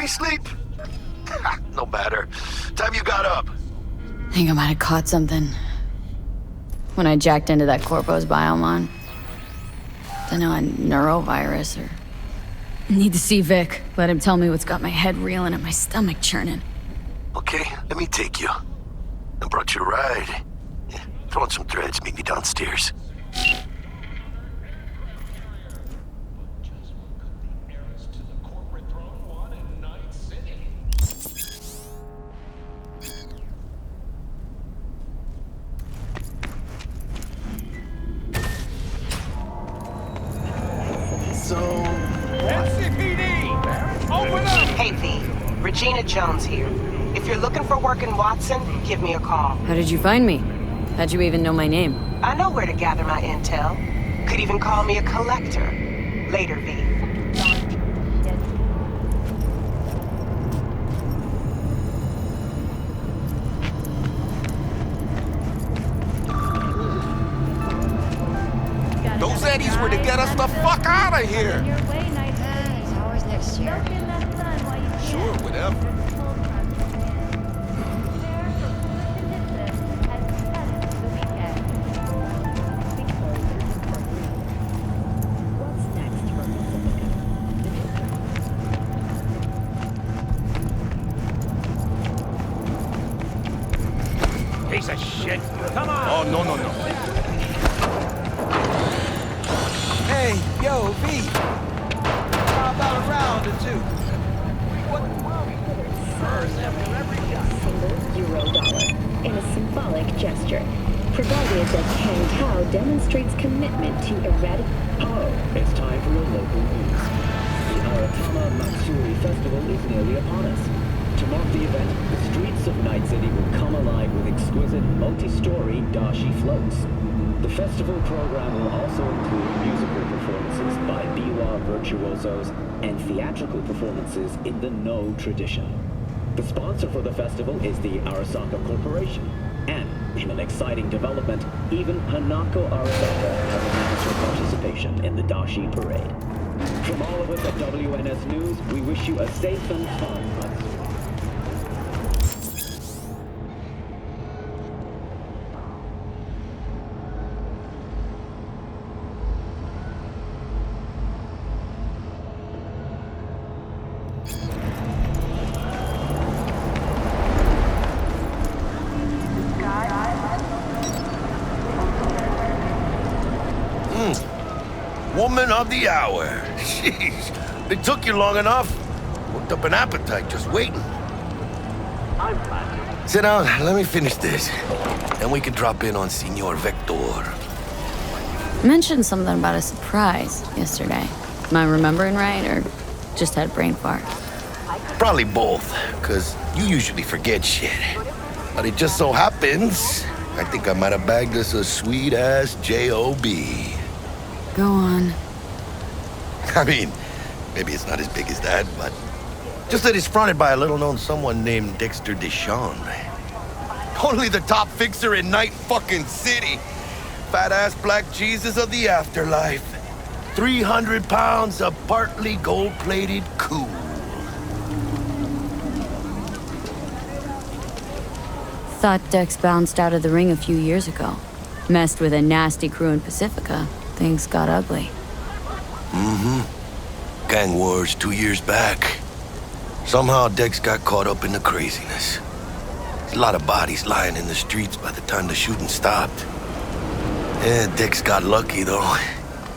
sleep? No matter. Time you got up. I think I might have caught something when I jacked into that Corpo's biomon. Don't know, a neurovirus or... Need to see Vic. Let him tell me what's got my head reeling and my stomach churning. Okay, let me take you. I brought you a ride. Yeah, throw on some threads, meet me downstairs. Hey V, Regina Jones here. If you're looking for work in Watson, give me a call. How did you find me? How'd you even know my name? I know where to gather my intel. Could even call me a collector. Later, V. Those Eddies were to get us the fuck out of here! Sure, whatever. Piece of shit. Come on. Oh, no. Hey, yo, V. How about a round or two? $1 in a symbolic gesture, provided that Kang Tao demonstrates commitment to It's time for your local news. The Aratama Matsuri Festival is nearly upon us. To mark the event, the streets of Night City will come alive with exquisite multi-story dashi floats. The festival program will also include musical performances by biwa virtuosos and theatrical performances in the No tradition. The sponsor for the festival is the Arasaka Corporation. And, in an exciting development, even Hanako Arasaka has announced her participation in the Dashi Parade. From all of us at WNS News, we wish you a safe and fun Matsuri. Woman of the hour. Jeez, it took you long enough. Worked up an appetite just waiting. Sit down, let me finish this. Then we can drop in on Senor Vector. Mentioned something about a surprise yesterday. Am I remembering right, or just had a brain fart? Probably both, because you usually forget shit. But it just so happens, I think I might have bagged us a sweet-ass J.O.B. Go on. I mean, maybe it's not as big as that, but just that it's fronted by a little-known someone named Dexter Deshawn. Only the top fixer in Night fucking City. Fat-ass black Jesus of the afterlife. 300 pounds of partly gold-plated cool. Thought Dex bounced out of the ring a few years ago. Messed with a nasty crew in Pacifica. Things got ugly. Gang wars 2 years back. Somehow Dex got caught up in the craziness. There's a lot of bodies lying in the streets by the time the shooting stopped. Yeah, Dex got lucky though.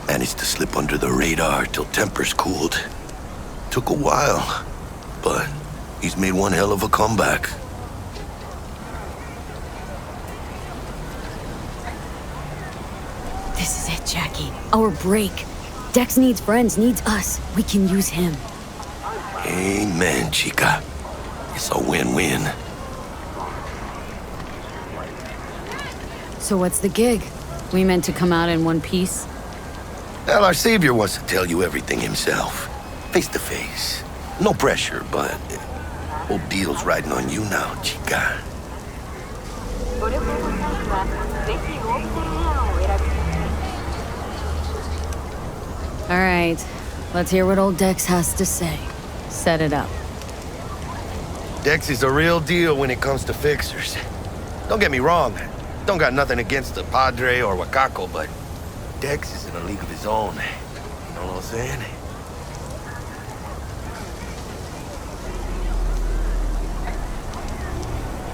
Managed to slip under the radar till tempers cooled. Took a while, but he's made one hell of a comeback. This is it, Jackie. Our break. Dex needs friends, needs us. We can use him. Amen, chica. It's a win-win. So what's the gig? We meant to come out in one piece? Well, our savior wants to tell you everything himself. Face to face. No pressure, but whole deal's riding on you now, chica. All right. Let's hear what old Dex has to say. Set it up. Dex is a real deal when it comes to fixers. Don't get me wrong. Don't got nothing against the Padre or Wakako, but Dex is in a league of his own. You know what I'm saying?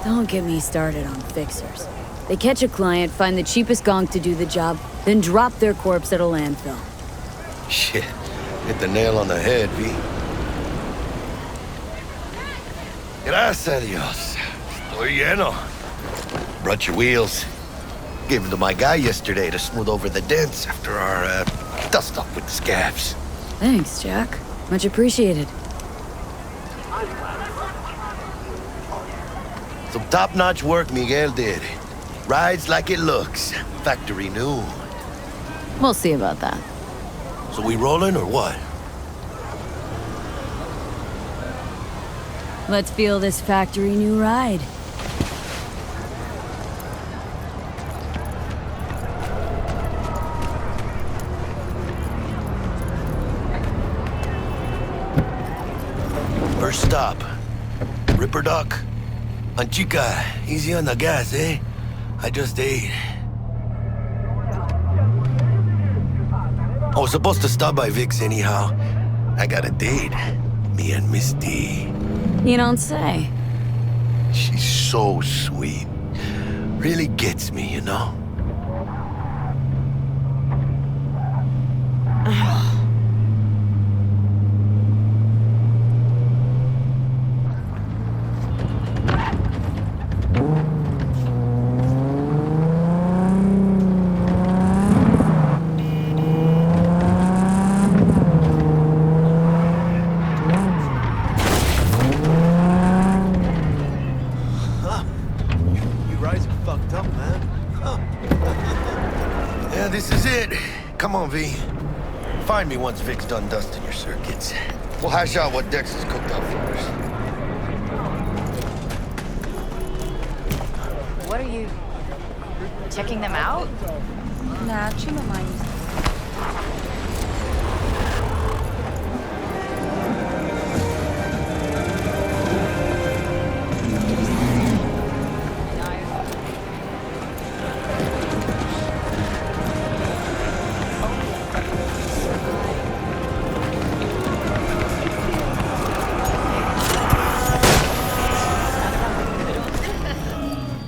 Don't get me started on fixers. They catch a client, find the cheapest gonk to do the job, then drop their corpse at a landfill. Shit. Hit the nail on the head, V. Gracias a Dios. Estoy lleno. Brought your wheels. Gave them to my guy yesterday to smooth over the dents after our, dust-up with the scabs. Thanks, Jack. Much appreciated. Some top-notch work Miguel did. Rides like it looks. Factory new. We'll see about that. So we rolling or what? Let's feel this factory new ride. First stop. Ripperdoc. Chica, easy on the gas, eh? I just ate. I was supposed to stop by Vic's anyhow. I got a date. Me and Miss D. You don't say. She's so sweet. Really gets me, you know? This is it. Come on, V. Find me once Vic's done dusting your circuits. We'll hash out what Dex has cooked up for us. What are you... checking them out? Nah, cuma main.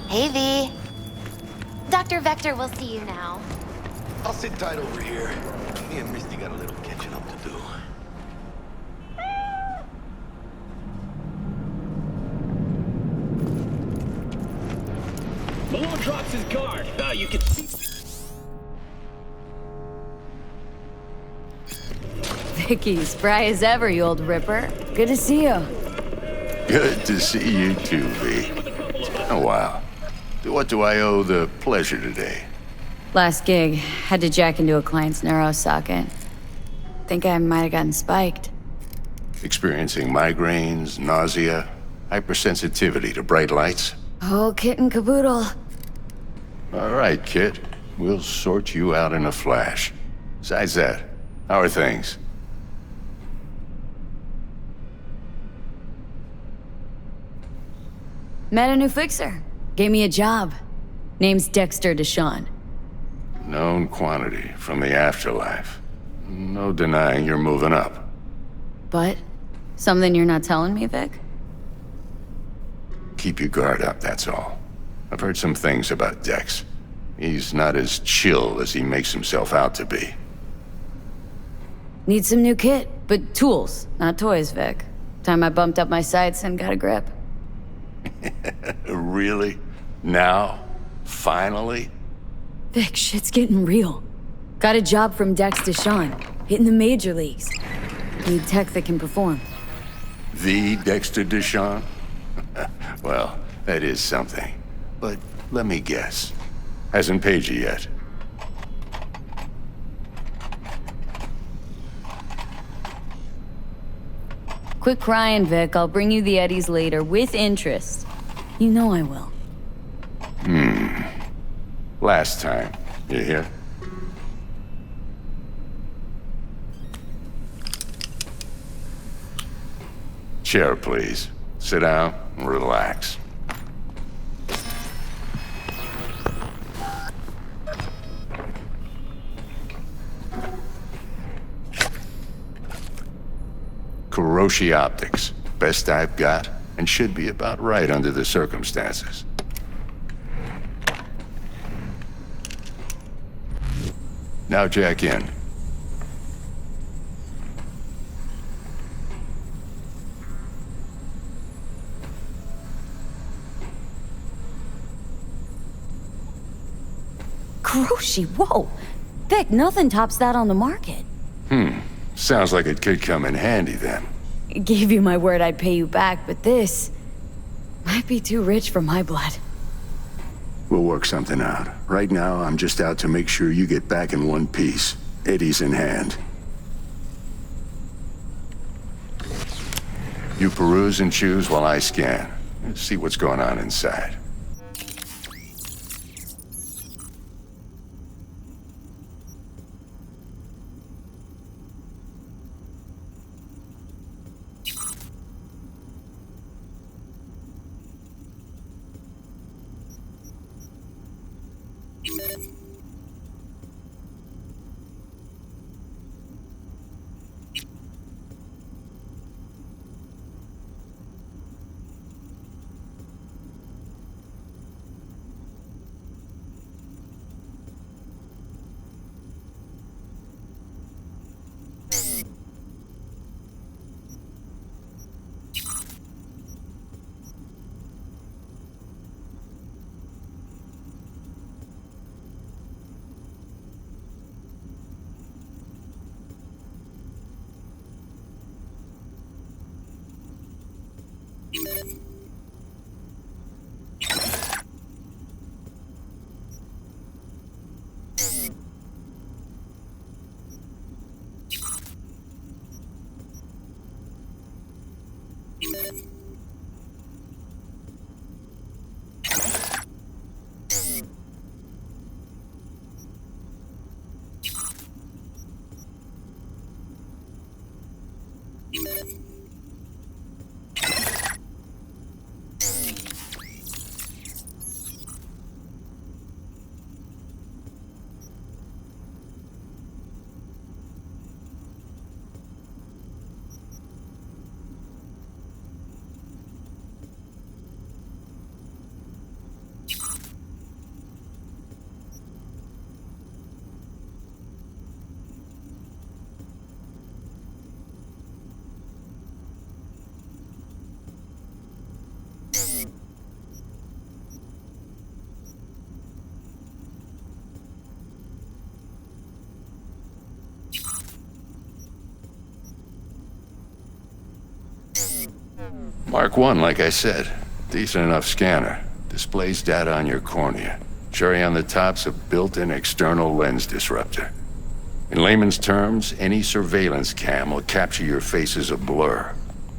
Hey, V. Dr. Vector will see you now. I'll sit tight over here. Me and Misty got a little catching up to do. Malone drops his guard. You can see. Vicky, spry as ever, you old ripper. Good to see you. Good to see you too, V. Oh, wow. To what do I owe the pleasure today? Last gig, had to jack into a client's neuro socket. Think I might have gotten spiked. Experiencing migraines, nausea, hypersensitivity to bright lights? Oh, kit and caboodle. All right, kid. We'll sort you out in a flash. Besides that, how are things? Met a new fixer. Gave me a job. Name's Dexter Deshawn. Known quantity from the afterlife. No denying you're moving up. But? Something you're not telling me, Vic? Keep your guard up, that's all. I've heard some things about Dex. He's not as chill as he makes himself out to be. Need some new kit, but tools, not toys, Vic. Time I bumped up my sights and got a grip. Really? Now? Finally? Vic, shit's getting real. Got a job from Dex Deshawn, hitting the major leagues. Need tech that can perform. The Dexter Deshawn? Well, that is something. But let me guess. Hasn't paid you yet. Quit crying, Vic. I'll bring you the Eddies later, with interest. You know I will. Last time. You hear? Chair, please. Sit down and relax. Kuroshi Optics. Best I've got, and should be about right under the circumstances. Now jack in. Kuroshi, whoa! Vic, nothing tops that on the market. Sounds like it could come in handy then. Gave you my word I'd pay you back, but this might be too rich for my blood. We'll work something out. Right now, I'm just out to make sure you get back in one piece. Eddie's in hand. You peruse and choose while I scan. See what's going on inside. Mark 1, like I said. Decent enough scanner. Displays data on your cornea. Cherry on the top's a built-in external lens disruptor. In layman's terms, any surveillance cam will capture your face as a blur.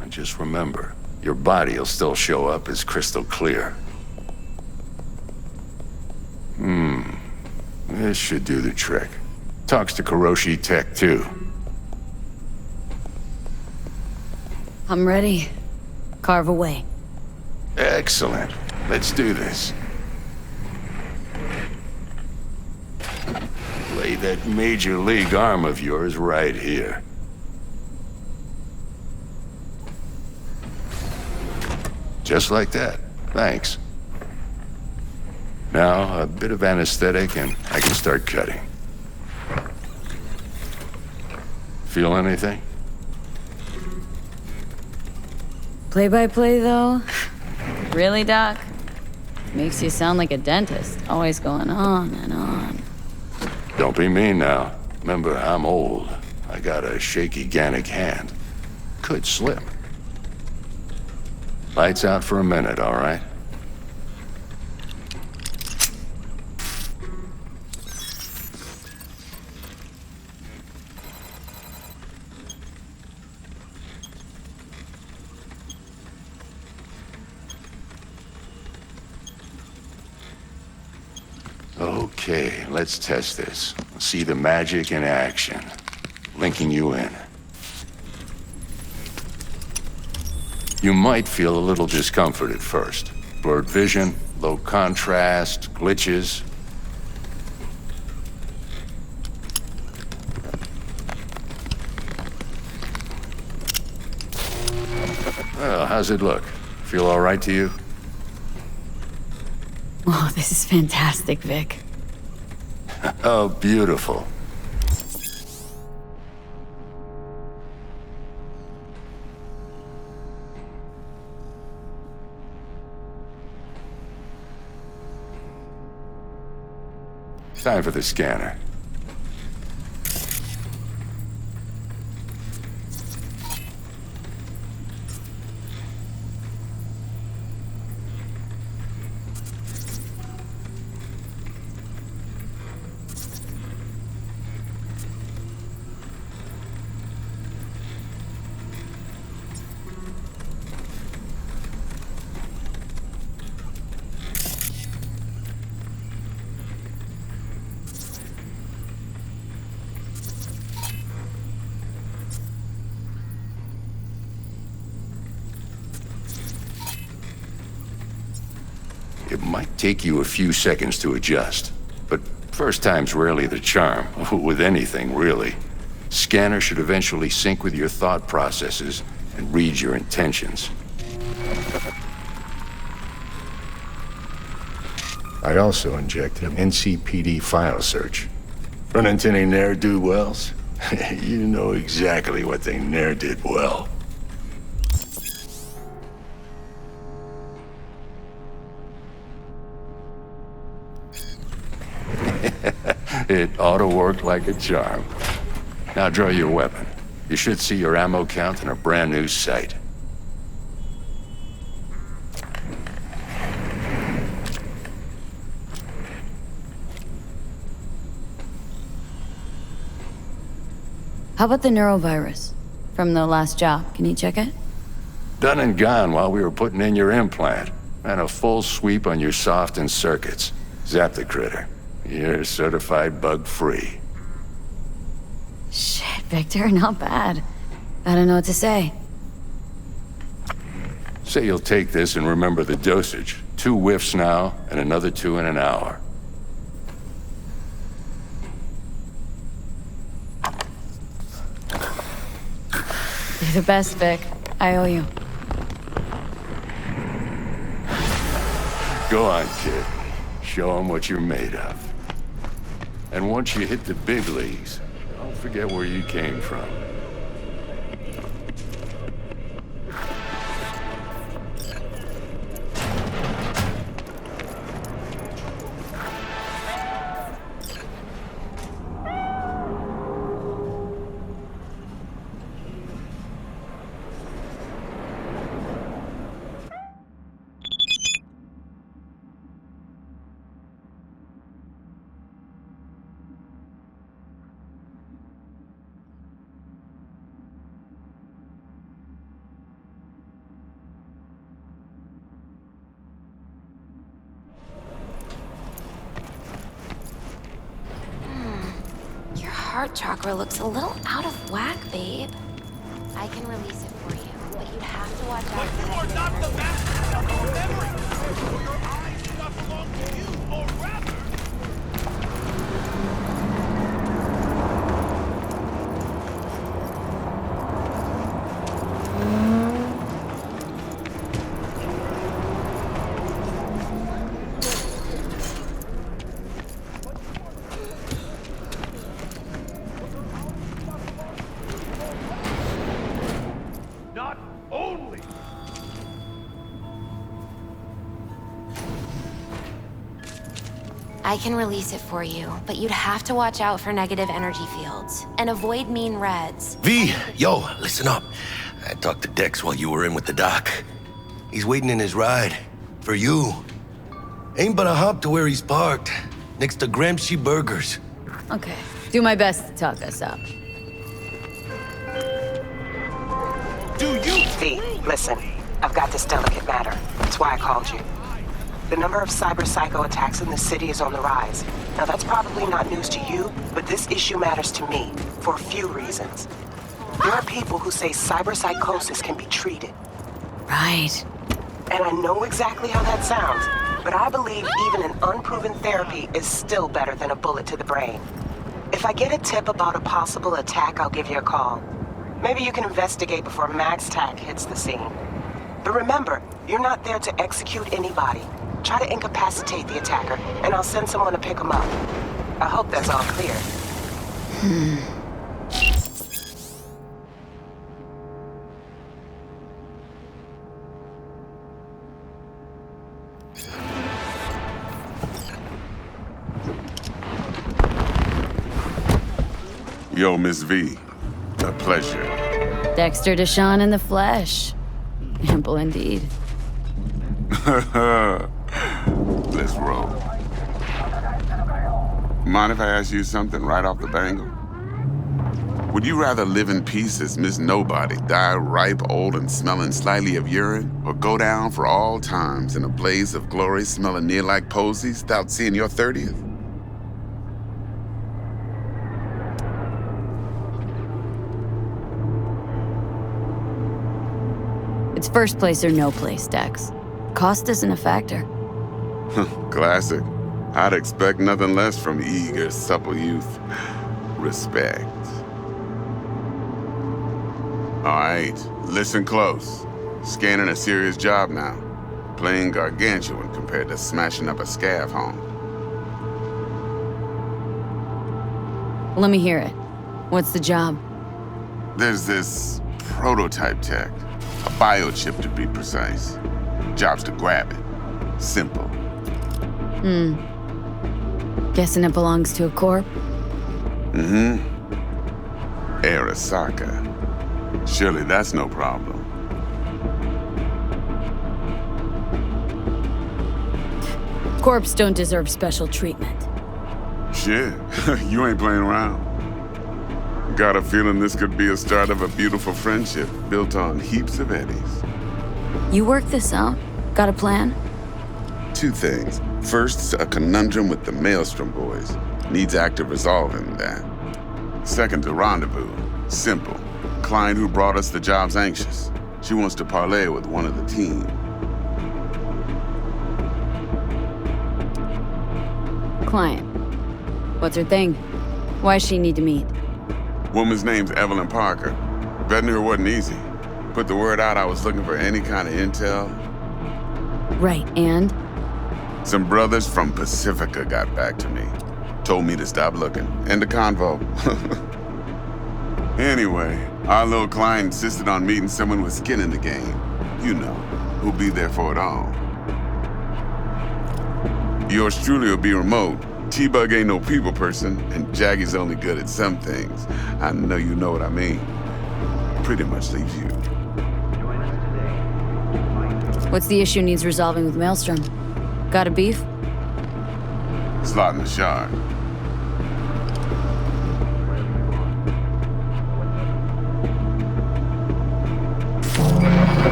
And just remember, your body will still show up as crystal clear. This should do the trick. Talks to Kuroshi Tech, too. I'm ready. Carve away. Excellent. Let's do this. Lay that major league arm of yours right here. Just like that. Thanks. Now, a bit of anesthetic and I can start cutting. Feel anything? Play-by-play, though? Really, Doc? Makes you sound like a dentist, always going on and on. Don't be mean now. Remember, I'm old. I got a shaky Gannic hand. Could slip. Lights out for a minute, all right? Okay, let's test this. See the magic in action. Linking you in. You might feel a little discomfort at first. Blurred vision, low contrast, glitches. Well, how's it look? Feel all right to you? Oh, this is fantastic, Vic. Oh, beautiful. Time for the scanner. It might take you a few seconds to adjust, but first time's rarely the charm, with anything, really. Scanner should eventually sync with your thought processes and read your intentions. I also injected an NCPD file search. Run into any ne'er-do-wells? You know exactly what they ne'er did well. It ought to work like a charm. Now draw your weapon. You should see your ammo count in a brand new sight. How about the neurovirus from the last job? Can you check it? Done and gone while we were putting in your implant. And a full sweep on your soft and circuits. Zap the critter. You're certified bug-free. Shit, Victor, not bad. I don't know what to say. Say you'll take this and remember the dosage. 2 whiffs now, and another 2 in an hour. You're the best, Vic. I owe you. Go on, kid. Show them what you're made of. And once you hit the big leagues, don't forget where you came from. Heart chakra looks a little out of whack, babe. I can release it for you, but you'd have to watch out for You are not the master of your memory! Or your eyes do not belong to you, or rather... I can release it for you, but you'd have to watch out for negative energy fields and avoid mean reds. V, yo, listen up. I talked to Dex while you were in with the doc. He's waiting in his ride. For you. Ain't but a hop to where he's parked. Next to Gramsci Burgers. Okay. Do my best to talk us up. Do you? V, listen. I've got this delicate matter. That's why I called you. The number of cyber-psycho attacks in the city is on the rise. Now that's probably not news to you, but this issue matters to me for a few reasons. There are people who say cyberpsychosis can be treated. Right. And I know exactly how that sounds, but I believe even an unproven therapy is still better than a bullet to the brain. If I get a tip about a possible attack, I'll give you a call. Maybe you can investigate before Max Tack hits the scene. But remember, you're not there to execute anybody. Try to incapacitate the attacker, and I'll send someone to pick him up. I hope that's all clear. Yo, Miss V. A pleasure. Dexter Deshawn in the flesh. Ample indeed. Let's roll. Mind if I ask you something right off the bangle? Would you rather live in peace as Miss Nobody, die ripe, old, and smelling slightly of urine, or go down for all times in a blaze of glory smelling near like posies without seeing your 30th? It's first place or no place, Dex. Cost isn't a factor. Classic. I'd expect nothing less from eager, supple youth. Respect. All right, listen close. Scanning a serious job now. Playing gargantuan compared to smashing up a scav home. Let me hear it. What's the job? There's this prototype tech. A biochip, to be precise. Job's to grab it. Simple. Guessing it belongs to a corp? Mm-hmm. Arasaka. Surely that's no problem. Corps don't deserve special treatment. Shit, you ain't playing around. Got a feeling this could be a start of a beautiful friendship built on heaps of eddies. You work this out? Got a plan? Two things. First, a conundrum with the Maelstrom boys. Needs active resolving that. Second, a rendezvous. Simple. Client who brought us the job's anxious. She wants to parlay with one of the team. Client. What's her thing? Why does she need to meet? Woman's name's Evelyn Parker. Vetting her wasn't easy. Put the word out I was looking for any kind of intel. Right, and? Some brothers from Pacifica got back to me. Told me to stop looking. End of convo. Anyway, our little client insisted on meeting someone with skin in the game. You know, who'll be there for it all. Yours truly will be remote. T-Bug ain't no people person, and Jaggy's only good at some things. I know you know what I mean. Pretty much leaves you. What's the issue needs resolving with Maelstrom? Got a beef? Slot in the shard.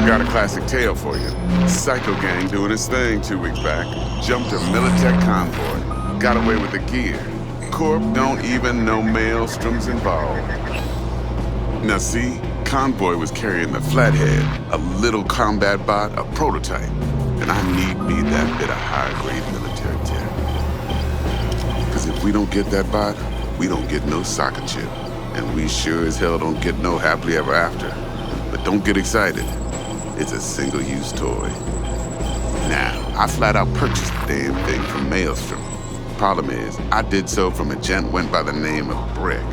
Got a classic tale for you. Psycho gang doing his thing 2 weeks back. Jumped a Militech convoy. Got away with the gear. Corp don't even know Maelstrom's involved. Now see, convoy was carrying the Flathead, a little combat bot, a prototype. And I need me that bit of high-grade military tech. Because if we don't get that bot, we don't get no soccer chip. And we sure as hell don't get no happily ever after. But don't get excited. It's a single-use toy. Now, I flat out purchased the damn thing from Maelstrom. Problem is, I did so from a gent went by the name of Brick.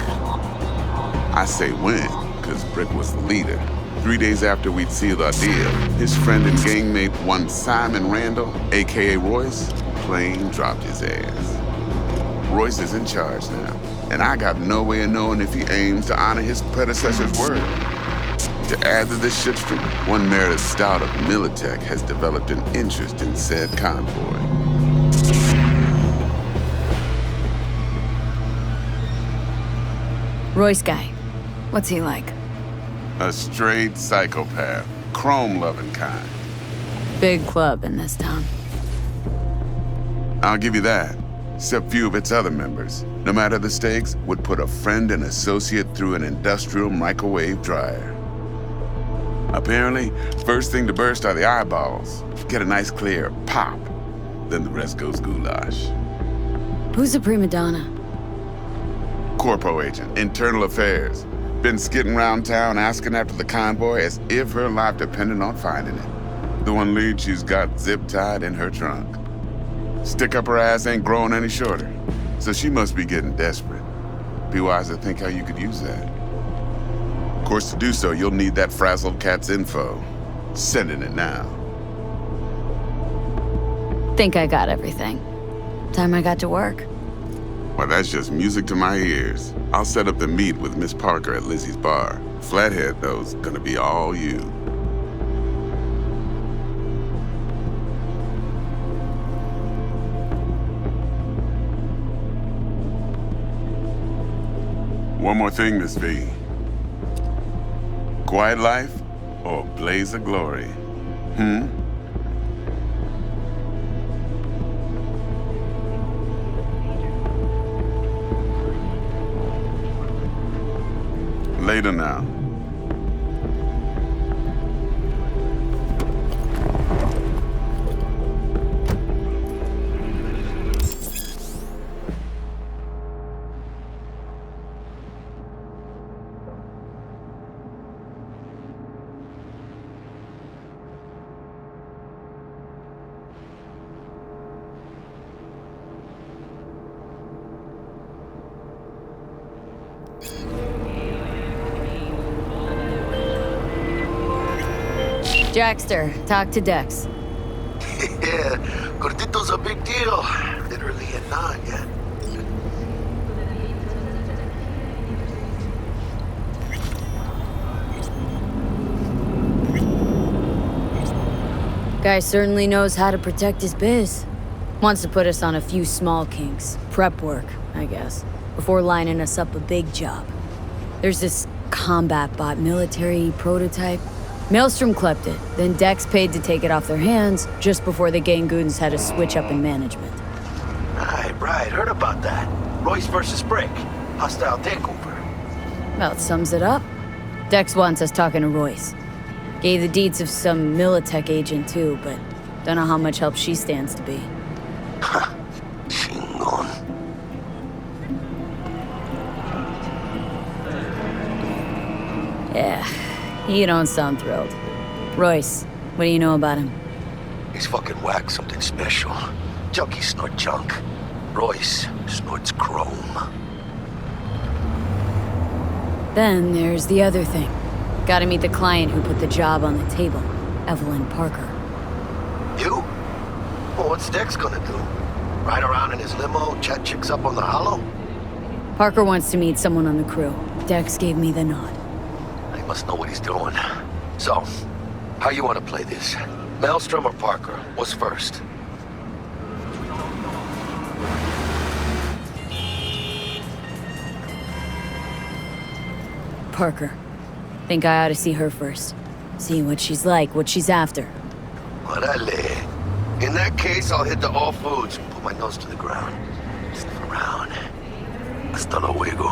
I say when, because Brick was the leader. 3 days after we'd sealed our deal, his friend and gangmate, one Simon Randall, a.k.a. Royce, plain dropped his ass. Royce is in charge now, and I got no way of knowing if he aims to honor his predecessor's word. To add to this shitstorm, one Meredith Stout of Militech has developed an interest in said convoy. Royce guy. What's he like? A straight psychopath. Chrome-loving kind. Big club in this town. I'll give you that. Except few of its other members, no matter the stakes, would put a friend and associate through an industrial microwave dryer. Apparently, first thing to burst are the eyeballs. Get a nice clear pop. Then the rest goes goulash. Who's the prima donna? Corpo agent, internal affairs. Been skidding around town asking after the convoy as if her life depended on finding it. The one lead she's got zip-tied in her trunk. Stick up her ass ain't growing any shorter, so she must be getting desperate. Be wise to think how you could use that. Of course, to do so, you'll need that frazzled cat's info. Sending it now. Think I got everything. Time I got to work. Well, that's just music to my ears. I'll set up the meet with Miss Parker at Lizzie's bar. Flathead, though's gonna be all you. One more thing, Miss V. Quiet life or blaze of glory? Later now. Jackster, talk to Dex. Yeah, Gordito's a big deal. Literally at 9, yeah. Guy certainly knows how to protect his biz. Wants to put us on a few small kinks. Prep work, I guess. Before lining us up a big job. There's this combat bot military prototype. Maelstrom clept it, then Dex paid to take it off their hands just before the Gangoons had a switch up in management. Right, heard about that. Royce versus Brick. Hostile takeover. Well, it sums it up. Dex wants us talking to Royce. Gave the deeds of some Militech agent too, but don't know how much help she stands to be. Chingon. Yeah. You don't sound thrilled. Royce, what do you know about him? He's fucking whack, something special. Junkies snort junk. Royce snorts chrome. Then there's the other thing. Gotta meet the client who put the job on the table, Evelyn Parker. You? Well, what's Dex gonna do? Ride around in his limo, chat chicks up on the hollow? Parker wants to meet someone on the crew. Dex gave me the nod. He must know what he's doing. So, how you want to play this? Maelstrom or Parker? What's first? Parker. Think I ought to see her first. See what she's like, what she's after. Orale. In that case, I'll hit the all foods and put my nose to the ground. Sniff around. Hasta luego.